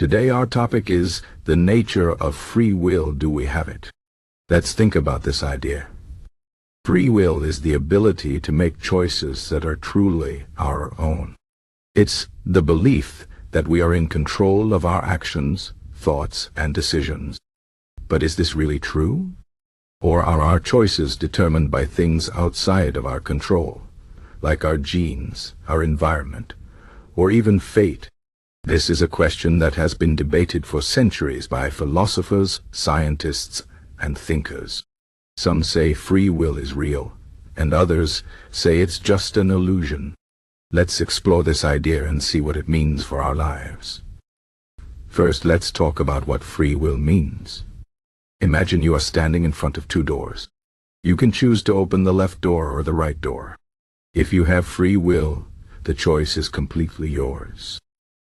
Today our topic is the nature of free will. Do we have it? Let's think about this idea. Free will is the ability to make choices that are truly our own. It's the belief that we are in control of our actions, thoughts, and decisions. But is this really true? Or are our choices determined by things outside of our control, like our genes, our environment, or even fate? This is a question that has been debated for centuries by philosophers, scientists, and thinkers. Some say free will is real, and others say it's just an illusion. Let's explore this idea and see what it means for our lives. First, let's talk about what free will means. Imagine you are standing in front of two doors. You can choose to open the left door or the right door. If you have free will, the choice is completely yours.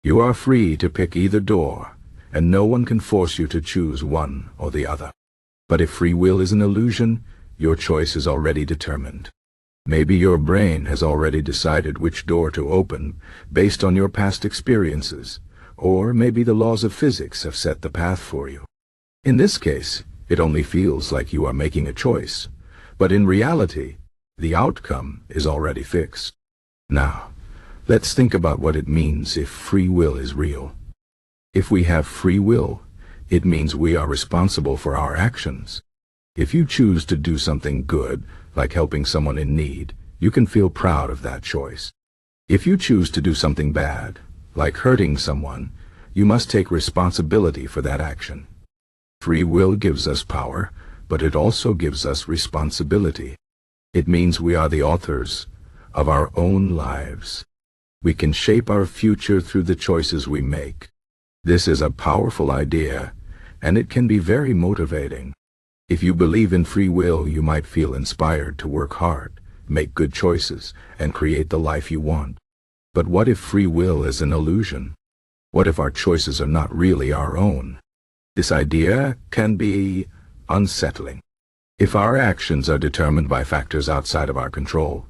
You are free to pick either door, and no one can force you to choose one or the other. But if free will is an illusion, your choice is already determined. Maybe your brain has already decided which door to open based on your past experiences, or maybe the laws of physics have set the path for you. In this case, it only feels like you are making a choice, but in reality, the outcome is already fixed. Now, let's think about what it means if free will is real. If we have free will, it means we are responsible for our actions. If you choose to do something good, like helping someone in need, you can feel proud of that choice. If you choose to do something bad, like hurting someone, you must take responsibility for that action. Free will gives us power, but it also gives us responsibility. It means we are the authors of our own lives. We can shape our future through the choices we make. This is a powerful idea, and it can be very motivating. If you believe in free will, you might feel inspired to work hard, make good choices, and create the life you want. But what if free will is an illusion? What if our choices are not really our own? This idea can be unsettling. If our actions are determined by factors outside of our control,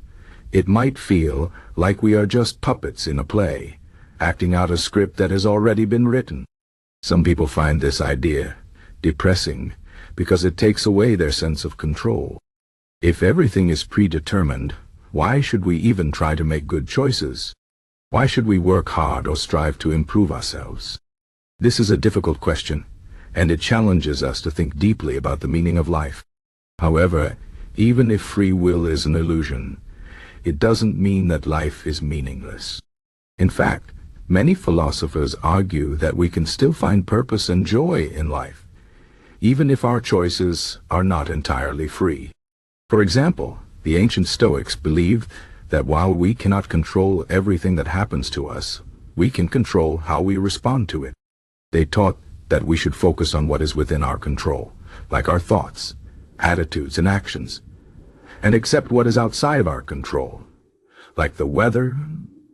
it might feel like we are just puppets in a play, acting out a script that has already been written. Some people find this idea depressing because it takes away their sense of control. If everything is predetermined, why should we even try to make good choices? Why should we work hard or strive to improve ourselves? This is a difficult question, and it challenges us to think deeply about the meaning of life. However, even if free will is an illusion, it doesn't mean that life is meaningless. In fact, many philosophers argue that we can still find purpose and joy in life, even if our choices are not entirely free. For example, the ancient Stoics believed that while we cannot control everything that happens to us, we can control how we respond to it. They taught that we should focus on what is within our control, like our thoughts, attitudes, and actions, and accept what is outside of our control, like the weather,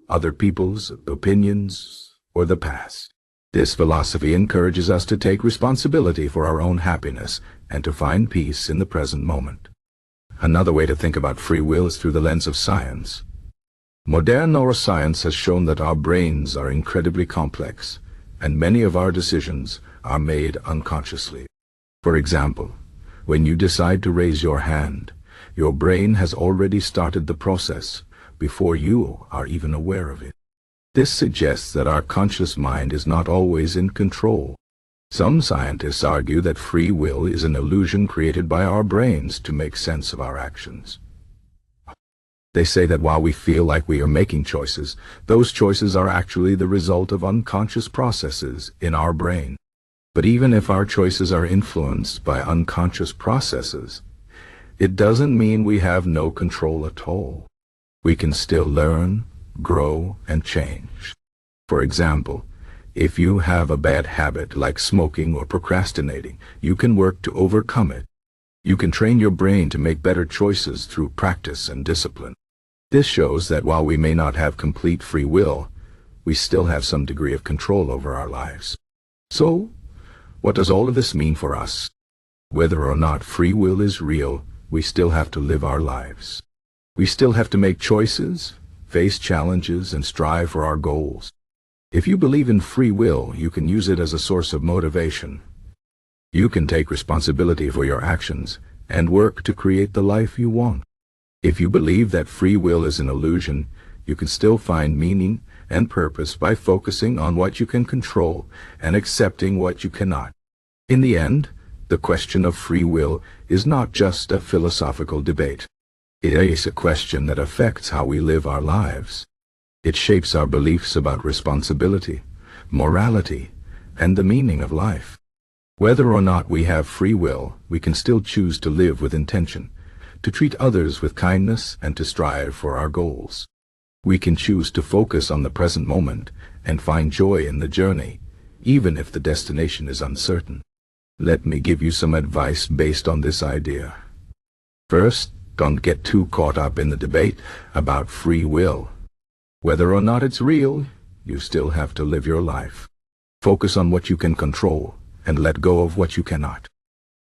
other people's opinions, or the past. This philosophy encourages us to take responsibility for our own happiness and to find peace in the present moment. Another way to think about free will is through the lens of science. Modern neuroscience has shown that our brains are incredibly complex, and many of our decisions are made unconsciously. For example, when you decide to raise your hand, your brain has already started the process before you are even aware of it. This suggests that our conscious mind is not always in control. Some scientists argue that free will is an illusion created by our brains to make sense of our actions. They say that while we feel like we are making choices, those choices are actually the result of unconscious processes in our brain. But even if our choices are influenced by unconscious processes, it doesn't mean we have no control at all. We can still learn, grow, and change. For example, if you have a bad habit like smoking or procrastinating, you can work to overcome it. You can train your brain to make better choices through practice and discipline. This shows that while we may not have complete free will, we still have some degree of control over our lives. So, what does all of this mean for us? Whether or not free will is real, we still have to live our lives. We still have to make choices, face challenges, and strive for our goals. If you believe in free will, you can use it as a source of motivation. You can take responsibility for your actions and work to create the life you want. If you believe that free will is an illusion, you can still find meaning and purpose by focusing on what you can control and accepting what you cannot. In the end, the question of free will is not just a philosophical debate. It is a question that affects how we live our lives. It shapes our beliefs about responsibility, morality, and the meaning of life. Whether or not we have free will, we can still choose to live with intention, to treat others with kindness, and to strive for our goals. We can choose to focus on the present moment and find joy in the journey, even if the destination is uncertain. Let me give you some advice based on this idea. First, don't get too caught up in the debate about free will. Whether or not it's real, you still have to live your life. Focus on what you can control and let go of what you cannot.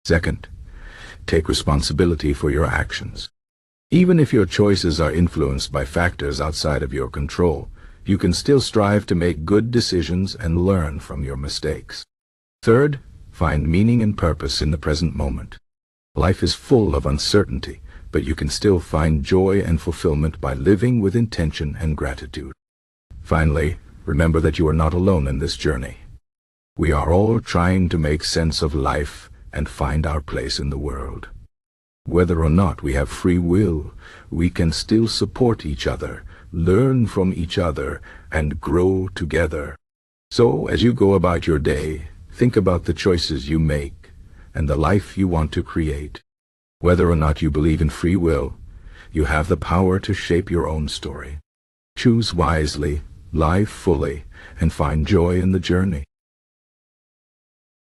Second, take responsibility for your actions. Even if your choices are influenced by factors outside of your control, you can still strive to make good decisions and learn from your mistakes. Third, find meaning and purpose in the present moment. Life is full of uncertainty, but you can still find joy and fulfillment by living with intention and gratitude. Finally, remember that you are not alone in this journey. We are all trying to make sense of life and find our place in the world. Whether or not we have free will, we can still support each other, learn from each other, and grow together. So, as you go about your day, think about the choices you make and the life you want to create. Whether or not you believe in free will, you have the power to shape your own story. Choose wisely, live fully, and find joy in the journey.